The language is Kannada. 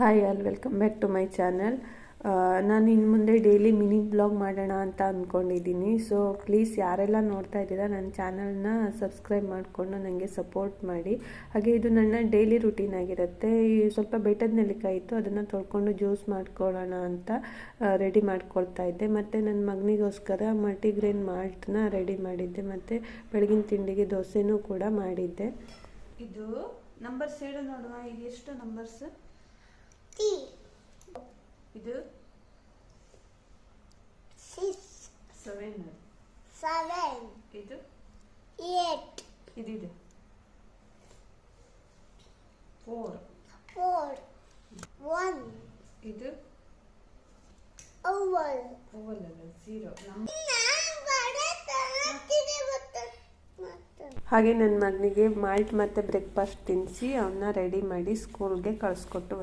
Hi all, welcome back to my channel. ನಾನು ಇನ್ನು ಮುಂದೆ ಡೈಲಿ ಮಿನಿ ಬ್ಲಾಗ್ ಮಾಡೋಣ ಅಂತ ಅಂದ್ಕೊಂಡಿದ್ದೀನಿ. ಸೊ ಪ್ಲೀಸ್ ಯಾರೆಲ್ಲ ನೋಡ್ತಾ ಇದ್ದೀರಾ ನನ್ನ ಚಾನಲ್ನ ಸಬ್ಸ್ಕ್ರೈಬ್ ಮಾಡಿಕೊಂಡು ನನಗೆ ಸಪೋರ್ಟ್ ಮಾಡಿ. ಹಾಗೆ ಇದು ನನ್ನ ಡೈಲಿ ರುಟೀನ್ ಆಗಿರುತ್ತೆ. ಸ್ವಲ್ಪ ಬೆಟ್ಟದ ನೆಲ್ಲಿಕಾಯಿ ಇತ್ತು, ಅದನ್ನು ತೊಳ್ಕೊಂಡು ಜ್ಯೂಸ್ ಮಾಡ್ಕೊಳ್ಳೋಣ ಅಂತ ರೆಡಿ ಮಾಡ್ಕೊಳ್ತಾ ಇದ್ದೆ. ಮತ್ತು ನನ್ನ ಮಗನಿಗೋಸ್ಕರ ಮಲ್ಟಿಗ್ರೇನ್ ಮಾಲ್ಟ್ನ ರೆಡಿ ಮಾಡಿದ್ದೆ. ಮತ್ತು ಬೆಳಗಿನ ತಿಂಡಿಗೆ ದೋಸೆನೂ ಕೂಡ ಮಾಡಿದ್ದೆ. ಇದು ನಂಬರ್ಸ್ ಹೇಳು ನೋಡುವ, ಇದು ಎಷ್ಟು ನಂಬರ್ಸ್? ಇದು 7, ಇದು 8, ಇದು 4, 1, ಇದು ಓವಲ್ ಅಲ್ಲ 0. ಹಾಗೆ ನನ್ನ ಮಗನಿಗೆ ಮಾಲ್ಟ್ ಮತ್ತು ಬ್ರೇಕ್ಫಾಸ್ಟ್ ತಿನ್ನಿಸಿ ಅವನ್ನ ರೆಡಿ ಮಾಡಿ ಸ್ಕೂಲ್ಗೆ ಕಳಿಸ್ಕೊಟ್ಟು